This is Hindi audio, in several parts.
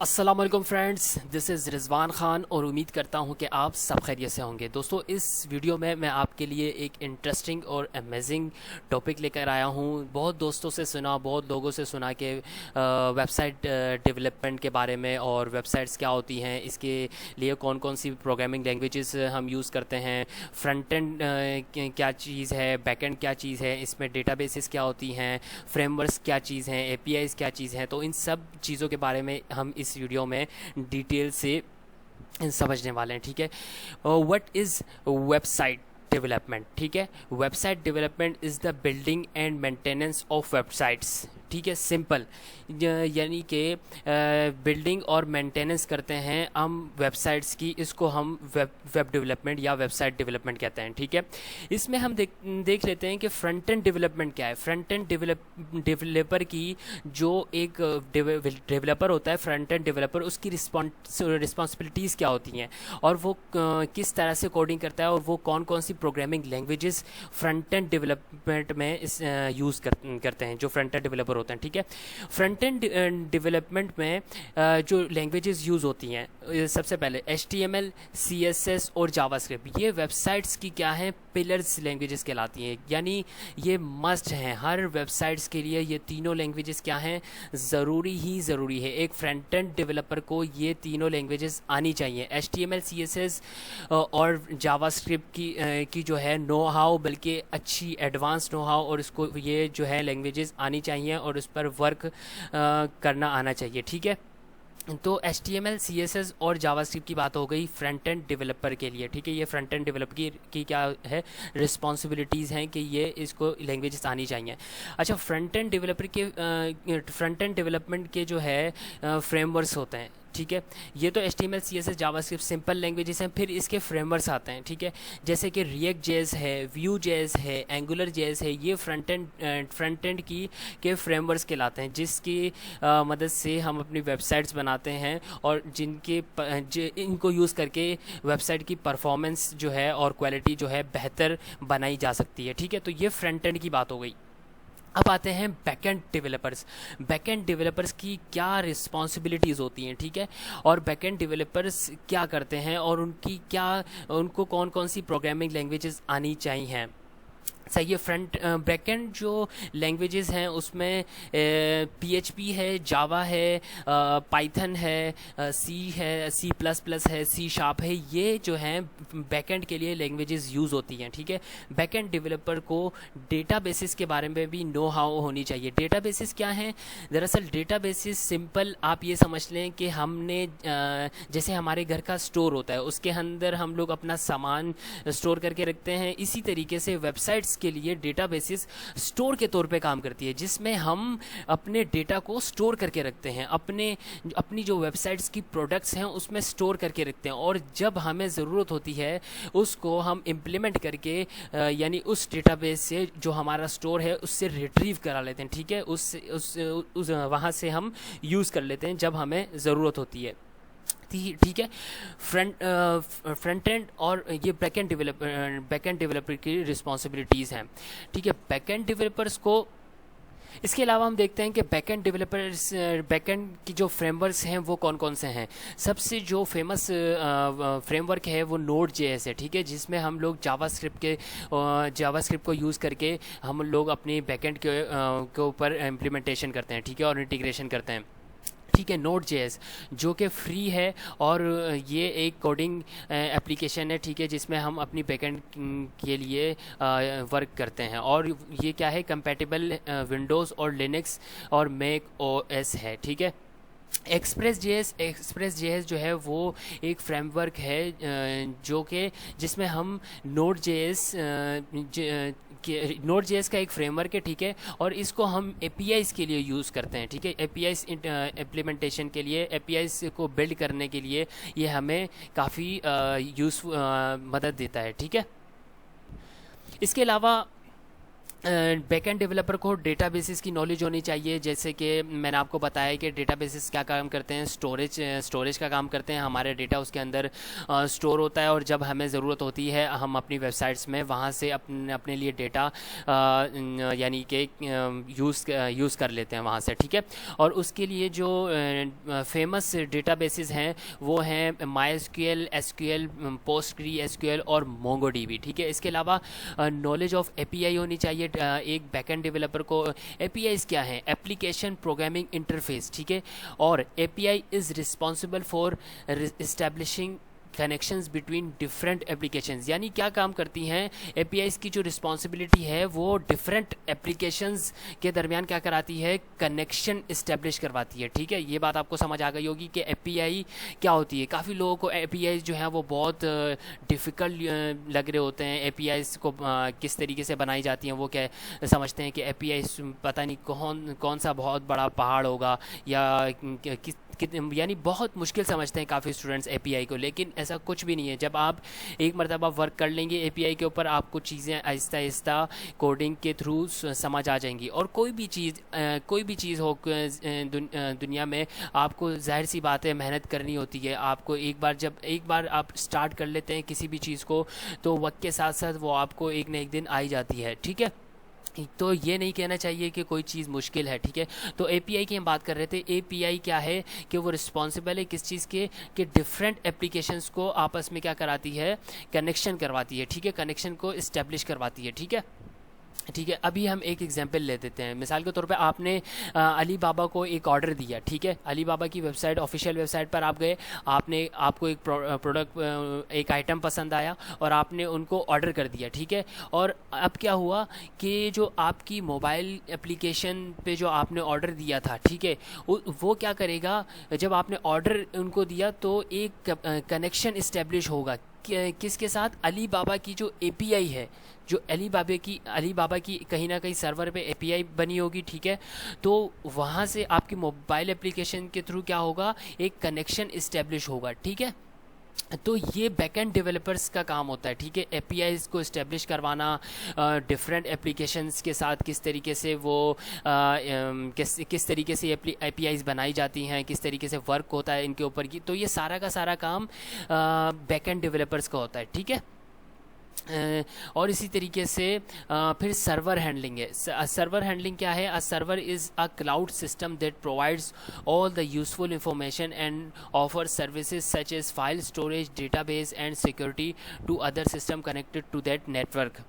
अस्सलाम वालेकुम friends, this is Rizwan Khan और उम्मीद करता हूं कि आप सब खैरियत से होंगे। दोस्तों, इस वीडियो में मैं आपके लिए एक इंटरेस्टिंग और अमेजिंग टॉपिक लेकर आया हूं। बहुत दोस्तों से सुना, बहुत लोगों से सुना कि वेबसाइट डेवलपमेंट के बारे में और वेबसाइट्स क्या होती हैं, इसके लिए कौन कौन सी प्रोग्रामिंग लैंग्वेजेस हम यूज़ करते हैं, फ्रंट एंड क्या चीज़ है, बैक एंड क्या चीज़ है, इसमें डेटाबेसेस क्या होती हैं, फ्रेमवर्क्स क्या चीज़ हैं, एपीआईज़ क्या चीज़ हैं। तो इन सब चीज़ों के बारे में हम इस वीडियो में डिटेल से समझने वाले हैं। ठीक है, व्हाट इज़ वेबसाइट डेवलपमेंट। ठीक है, website development is the building and maintenance of websites. ठीक है, सिंपल, यानी कि बिल्डिंग और मेंटेनेंस करते हैं हम वेबसाइट्स की, इसको हम वेब डेवलपमेंट या वेबसाइट डेवलपमेंट कहते हैं। ठीक है, इसमें हम देख लेते हैं कि फ्रंट एंड डेवलपमेंट क्या है। फ्रंट एंड डेवलपर की जो एक डेवलपर होता है, फ्रंट एंड डेवलपर, उसकी रिस्पॉन्सिबिलिटीज़ क्या होती हैं और वो किस तरह से कोडिंग करता है और वो कौन कौन सी programming languages front end development में यूज़ करते हैं, जो फ्रंट एंड डेवलपर होते हैं। ठीक है, फ्रंट एंड डेवलपमेंट में जो लैंग्वेजेस यूज़ होती हैं, सबसे पहले HTML, CSS और जावास्क्रिप्ट। ये वेबसाइट्स की क्या हैं, पिलर्स लैंग्वेजेस कहलाती हैं, यानी ये मस्ट हैं हर वेबसाइट्स के लिए। ये तीनों लैंग्वेजेस क्या हैं, ज़रूरी है। एक फ्रंट एंड डेवलपर को ये तीनों लैंग्वेजेस आनी चाहिए। HTML, CSS और जावास्क्रिप्ट की जो है नो हाउ, बल्कि अच्छी एडवांस नो हाउ, और इसको ये जो है लैंग्वेजेस आनी चाहिए और उस पर वर्क करना आना चाहिए। ठीक है, तो HTML, CSS और जावास्क्रिप्ट की बात हो गई फ्रंट एंड डेवलपर के लिए। ठीक है, ये फ्रंट एंड डेवलपर की क्या है, रिस्पॉन्सिबिलिटीज़ हैं कि ये इसको लैंग्वेजेस आनी चाहिए। अच्छा, front end front end development के जो है फ्रेमवर्क्स होते हैं। ठीक है, ये तो HTML, CSS, JavaScript simple languages हैं। फिर इसके फ्रेमवर्क्स आते हैं। ठीक है, जैसे कि रिएक्ट जेएस है, व्यू जेएस है, एंगुलर जेएस है। ये फ्रंट एंड के फ्रेमवर्क्स कहलाते हैं, जिसकी मदद से हम अपनी वेबसाइट्स बनाते हैं और इनको यूज़ करके वेबसाइट की परफॉर्मेंस जो है और क्वालिटी जो है बेहतर बनाई जा सकती है। ठीक है, तो ये फ्रंट एंड की बात हो गई। अब आते हैं बैकएंड डेवलपर्स। बैकएंड डेवलपर्स की क्या रिस्पॉन्सिबिलिटीज़ होती हैं। ठीक है, और बैकएंड डेवलपर्स क्या करते हैं और उनको कौन कौन सी प्रोग्रामिंग लैंग्वेजेस आनी चाहिए। सही है, फ्रंट बैकएंड जो लैंग्वेजेस हैं उसमें PHP है, जावा है, पाइथन है, सी है, C++ है, C# है। ये जो हैं बैकएंड के लिए लैंग्वेजेस यूज़ होती हैं। ठीक है, बैकएंड डेवलपर को डेटाबेसेस के बारे में भी नो हाउ होनी चाहिए। डेटाबेसेस क्या हैं, दरअसल डेटाबेसेस सिंपल आप ये समझ लें कि हमने जैसे हमारे घर का स्टोर होता है, उसके अंदर हम लोग अपना सामान स्टोर करके रखते हैं। इसी तरीके से वेबसाइट्स के लिए डेटाबेसेस स्टोर के तौर पे काम करती है, जिसमें हम अपने डेटा को स्टोर करके रखते हैं, अपनी जो वेबसाइट्स की प्रोडक्ट्स हैं उसमें स्टोर करके रखते हैं, और जब हमें ज़रूरत होती है उसको हम इम्प्लीमेंट करके यानी उस डेटाबेस से जो हमारा स्टोर है उससे रिट्रीव करा लेते हैं। ठीक है, उस वहाँ से हम यूज़ कर लेते हैं जब हमें ज़रूरत होती है। ठीक है, फ्रंट एंड और ये बैकएंड डेवलपर की रिस्पॉन्सिबिलिटीज़ हैं। ठीक है, बैकएंड डेवलपर्स को, इसके अलावा हम देखते हैं कि बैकएंड की जो फ्रेमवर्क्स हैं वो कौन कौन से हैं। सबसे जो फेमस फ्रेमवर्क है वो Node.js है। ठीक है, जिसमें हम लोग जावास्क्रिप्ट को यूज़ करके हम लोग अपनी बैकएंड के ऊपर इम्प्लीमेंटेशन करते हैं। ठीक है, और इंटीग्रेशन करते हैं। ठीक है, Node.js जो कि फ्री है और ये एक कोडिंग एप्लीकेशन है। ठीक है, जिसमें हम अपनी बैकएंड के लिए वर्क करते हैं, और ये क्या है, कंपैटिबल विंडोज़ और लिनक्स और मैक OS है। ठीक है, एक्सप्रेस जेएस जो है वो एक फ्रेमवर्क है जो कि जिसमें हम Node.js का एक फ्रेमवर्क है। ठीक है, और इसको हम APIs के लिए यूज़ करते हैं। ठीक है, APIs इम्प्लीमेंटेशन के लिए, APIs को बिल्ड करने के लिए ये हमें काफ़ी मदद देता है। ठीक है, इसके अलावा बैकएंड डेवलपर को डेटाबेसेस की नॉलेज होनी चाहिए। जैसे कि मैंने आपको बताया कि डेटाबेसेस क्या काम करते हैं, स्टोरेज का काम करते हैं। हमारे डेटा उसके अंदर स्टोर होता है और जब हमें ज़रूरत होती है हम अपनी वेबसाइट्स में वहाँ से अपने लिए डेटा यानी कि यूज़ कर लेते हैं वहाँ से, ठीक है। और उसके लिए जो फेमस डेटाबेसेस हैं वो हैं MySQL, SQL, PostgreSQL और MongoDB, ठीक है। इसके अलावा नॉलेज ऑफ एपीआई होनी चाहिए एक बैकएंड डेवलपर को। एपीआईज क्या है? एप्लीकेशन प्रोग्रामिंग इंटरफेस, ठीक है। और API is responsible for establishing connections between different applications. यानी क्या काम करती हैं एपीआईज की जो रिस्पॉन्सिबिलिटी है वो डिफरेंट एप्लीकेशंस के दरमियान क्या कराती है? कनेक्शन इस्टेब्लिश करवाती है, ठीक है। ये बात आपको समझ आ गई होगी कि एपीआई क्या होती है। काफ़ी लोगों को एपीआईज जो है वो बहुत डिफ़िकल्ट लग रहे होते हैं। एपीआईज को किस तरीके से बनाई जाती हैं वो क्या समझते हैं कि एपीआईज पता नहीं कौन सा बहुत बड़ा पहाड़ होगा या यानी बहुत मुश्किल समझते हैं काफ़ी स्टूडेंट्स एपीआई को, लेकिन ऐसा कुछ भी नहीं है। जब आप एक मरतबा वर्क कर लेंगे एपीआई के ऊपर आपको चीज़ें आहिस्ता आहिस्ता कोडिंग के थ्रू समझ आ जाएंगी। और कोई भी चीज़ हो दुनिया में आपको जाहिर सी बात है मेहनत करनी होती है। आपको एक बार आप स्टार्ट कर लेते हैं किसी भी चीज़ को तो वक्त के साथ साथ वो आपको एक न एक दिन आ ही जाती है, ठीक है। तो ये नहीं कहना चाहिए कि कोई चीज़ मुश्किल है, ठीक है। तो एपीआई की हम बात कर रहे थे। एपीआई क्या है कि वो रिस्पॉन्सिबल है किस चीज़ के कि डिफरेंट एप्लीकेशंस को आपस में क्या कराती है? कनेक्शन करवाती है, ठीक है। कनेक्शन को इस्टेब्लिश करवाती है, ठीक है। ठीक है, अभी हम एक एग्जांपल ले देते हैं। मिसाल के तौर पे आपने अली बाबा को एक ऑर्डर दिया, ठीक है। अली बाबा की वेबसाइट, ऑफिशियल वेबसाइट पर आप गए, आपको एक प्रोडक्ट, एक आइटम पसंद आया और आपने उनको ऑर्डर कर दिया, ठीक है। और अब क्या हुआ कि जो आपकी मोबाइल एप्लीकेशन पे जो आपने ऑर्डर दिया था, ठीक है, वो क्या करेगा? जब आपने ऑर्डर उनको दिया तो एक कनेक्शन इस्टेब्लिश होगा किसके साथ? अली बाबा की जो एपीआई है, जो अली बाबा की कहीं ना कहीं सर्वर पे एपीआई बनी होगी, ठीक है। तो वहाँ से आपकी मोबाइल एप्लीकेशन के थ्रू क्या होगा? एक कनेक्शन इस्टेब्लिश होगा, ठीक है। तो ये बैकएंड डेवलपर्स का काम होता है, ठीक है। एपीआईज को इस्टेब्लिश करवाना, डिफरेंट एप्लीकेशंस के साथ किस तरीके से वो किस तरीके से एपीआईज बनाई जाती हैं, किस तरीके से वर्क होता है इनके ऊपर की, तो ये सारा का सारा काम बैकएंड डेवलपर्स का होता है, ठीक है। और इसी तरीके से फिर सर्वर हैंडलिंग है। सर्वर हैंडलिंग क्या है? A server is a cloud system that provides all the useful information and offer services such as file storage, database and security to other system connected to that network,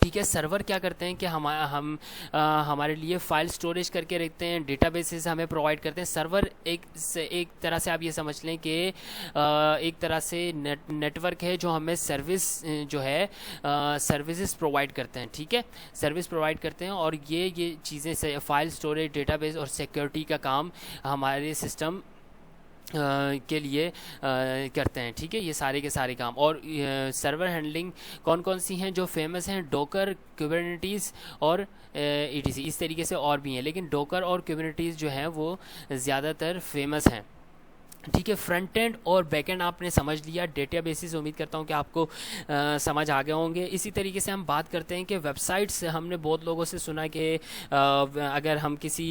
ठीक है। सर्वर क्या करते हैं कि हमारे लिए फ़ाइल स्टोरेज करके रखते हैं, डेटाबेसेस हमें प्रोवाइड करते हैं। सर्वर एक तरह से आप ये समझ लें कि एक तरह से नेटवर्क है जो हमें सर्विस जो है सर्विसेज प्रोवाइड करते हैं, ठीक है। सर्विस प्रोवाइड करते हैं और ये चीज़ें फ़ाइल स्टोरेज, डेटाबेस और सिक्योरिटी का काम हमारे सिस्टम के लिए करते हैं, ठीक है। ये सारे के सारे काम। और सर्वर हैंडलिंग कौन कौन सी हैं जो फेमस हैं? डोकर, कुबरनेटिस और ईटीसी, इस तरीके से और भी हैं, लेकिन डोकर और कुबरनेटिस जो हैं वो ज़्यादातर फेमस हैं, ठीक है। फ्रंट एंड और बैक एंड आपने समझ लिया। डेटाबेसेस उम्मीद करता हूँ कि आपको समझ आ गए होंगे। इसी तरीके से हम बात करते हैं कि वेबसाइट्स। हमने बहुत लोगों से सुना कि अगर हम किसी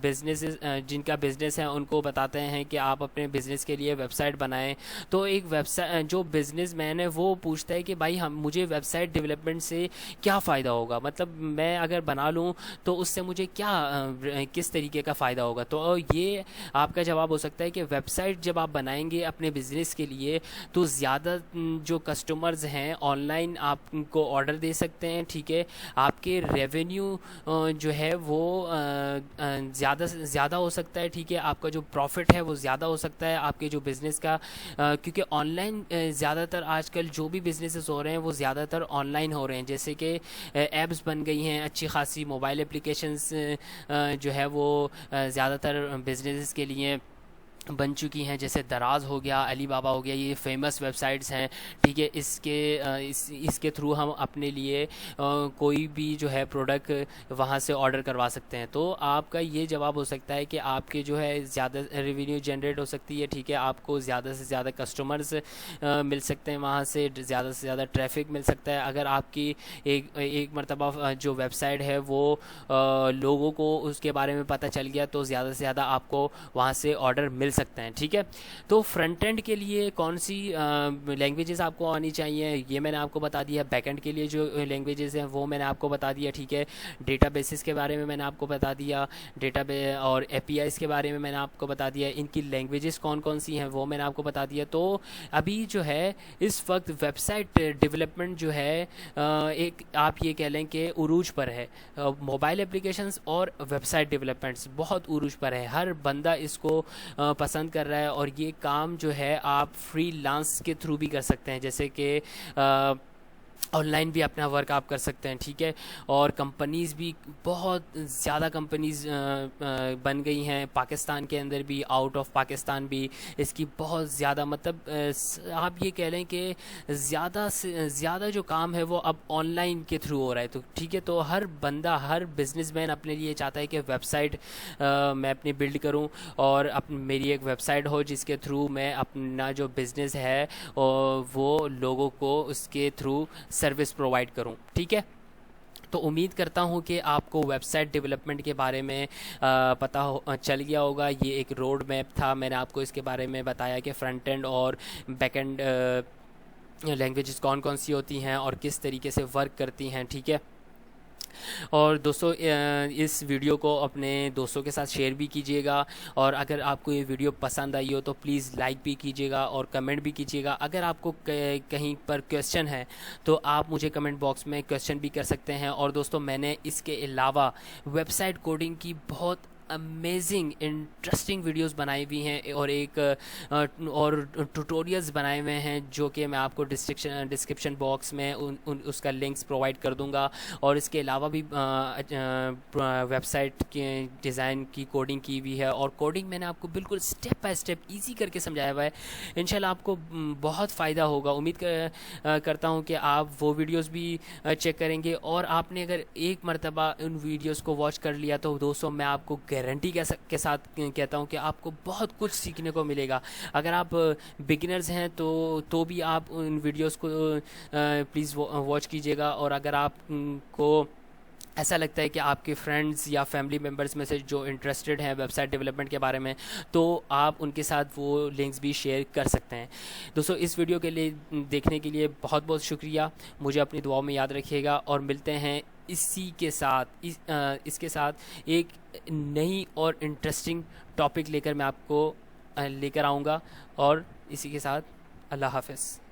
बिजनेस जिनका बिज़नेस है उनको बताते हैं कि आप अपने बिज़नेस के लिए वेबसाइट बनाएं, तो एक वेबसाइट जो बिजनेसमैन है वो पूछता है कि भाई मुझे वेबसाइट डेवलपमेंट से क्या फ़ायदा होगा? मतलब मैं अगर बना लूँ तो उससे मुझे किस तरीके का फ़ायदा होगा? तो ये आपका जवाब हो सकता है कि वेबसाइट जब आप बनाएंगे अपने बिजनेस के लिए तो ज़्यादा जो कस्टमर्स हैं ऑनलाइन आपको ऑर्डर दे सकते हैं, ठीक है। आपके रेवेन्यू जो है वो ज़्यादा से ज़्यादा हो सकता है, ठीक है। आपका जो प्रॉफिट है वो ज़्यादा हो सकता है आपके जो बिज़नेस का, क्योंकि ऑनलाइन ज़्यादातर आजकल जो भी बिजनेसेस हो रहे हैं वो ज़्यादातर ऑनलाइन हो रहे हैं। जैसे कि ऐप्स बन गई हैं अच्छी खासी, मोबाइल एप्लीकेशंस जो है वो ज़्यादातर बिजनेसेस के लिए बन चुकी हैं, जैसे दराज हो गया, अली बाबा हो गया, ये फेमस वेबसाइट्स हैं। ठीक है, इसके थ्रू हम अपने लिए कोई भी जो है प्रोडक्ट वहाँ से ऑर्डर करवा सकते हैं। तो आपका ये जवाब हो सकता है कि आपके जो है ज़्यादा रेवेन्यू जनरेट हो सकती है। ठीक है, आपको ज़्यादा से ज़्यादा कस्टमर्स मिल सकते हैं, वहाँ से ज़्यादा ट्रैफिक मिल सकता है। अगर आपकी एक मरतबा जो वेबसाइट है वो लोगों को उसके बारे में पता चल गया तो ज़्यादा से ज़्यादा आपको वहाँ से ऑर्डर मिल सकते हैं। ठीक है, तो फ्रंट एंड के लिए कौन सी लैंग्वेजेस आपको आनी चाहिए ये मैंने आपको बता दिया। बैक एंड के लिए जो लैंग्वेजेस हैं वो मैंने आपको बता दिया। ठीक है, डेटाबेसेस के बारे में मैंने आपको बता दिया, और एपीआईज के बारे में मैंने आपको बता दिया। इनकी लैंग्वेजेस कौन कौन सी हैं वो मैंने आपको बता दिया। तो अभी जो है इस वक्त वेबसाइट डेवलपमेंट जो है एक आप ये कह लें कि उरूज पर है। मोबाइल एप्लीकेशंस और वेबसाइट डेवलपमेंट्स बहुत उरूज पर है, हर बंदा इसको पसंद कर रहा है। और ये काम जो है आप फ्रीलांस के थ्रू भी कर सकते हैं, जैसे कि ऑनलाइन भी अपना वर्क आप कर सकते हैं। ठीक है, और कंपनीज़ भी बहुत ज़्यादा कंपनीज़ बन गई हैं पाकिस्तान के अंदर भी, आउट ऑफ पाकिस्तान भी। इसकी बहुत ज़्यादा मतलब आप ये कह लें कि ज़्यादा से ज़्यादा जो काम है वो अब ऑनलाइन के थ्रू हो रहा है। तो ठीक है, तो हर बंदा, हर बिजनेसमैन अपने लिए चाहता है कि वेबसाइट मैं अपनी बिल्ड करूं और मेरी एक वेबसाइट हो जिसके थ्रू मैं अपना जो बिज़नेस है वो लोगों को उसके थ्रू सर्विस प्रोवाइड करूं। ठीक है, तो उम्मीद करता हूं कि आपको वेबसाइट डेवलपमेंट के बारे में चल गया होगा। ये एक रोड मैप था, मैंने आपको इसके बारे में बताया कि फ्रंट एंड और बैक एंड लैंग्वेजेस कौन कौन सी होती हैं और किस तरीके से वर्क करती हैं। ठीक है, और दोस्तों इस वीडियो को अपने दोस्तों के साथ शेयर भी कीजिएगा। और अगर आपको ये वीडियो पसंद आई हो तो प्लीज़ लाइक भी कीजिएगा और कमेंट भी कीजिएगा। अगर आपको कहीं पर क्वेश्चन है तो आप मुझे कमेंट बॉक्स में क्वेश्चन भी कर सकते हैं। और दोस्तों मैंने इसके अलावा वेबसाइट कोडिंग की बहुत अमेजिंग इंटरेस्टिंग वीडियोस बनाई हुई हैं और और ट्यूटोरियल्स बनाए हुए हैं जो कि मैं आपको डिस्क्रिप्शन बॉक्स में उसका लिंक्स प्रोवाइड कर दूंगा। और इसके अलावा भी वेबसाइट के डिज़ाइन की कोडिंग की हुई है, और कोडिंग मैंने आपको बिल्कुल स्टेप बाय स्टेप ईजी करके समझाया हुआ है। इंशाल्लाह आपको बहुत फ़ायदा होगा। उम्मीद करता हूँ कि आप वो वीडियोज़ भी चेक करेंगे। और आपने अगर एक मरतबा उन वीडियोज़ को वॉच कर लिया तो दोस्तों मैं आपको गारंटी के साथ कहता हूं कि आपको बहुत कुछ सीखने को मिलेगा। अगर आप बिगिनर्स हैं तो भी आप उन वीडियोस को प्लीज़ वॉच कीजिएगा। और अगर आपको ऐसा लगता है कि आपके फ्रेंड्स या फैमिली मेम्बर्स में से जो इंटरेस्टेड हैं वेबसाइट डेवलपमेंट के बारे में, तो आप उनके साथ वो लिंक्स भी शेयर कर सकते हैं। दोस्तों इस वीडियो के लिए देखने के लिए बहुत बहुत शुक्रिया। मुझे अपनी दुआओं में याद रखिएगा और मिलते हैं इसके साथ एक नई और इंटरेस्टिंग टॉपिक लेकर मैं आपको लेकर आऊँगा। और इसी के साथ अल्लाह हाफ़िज़।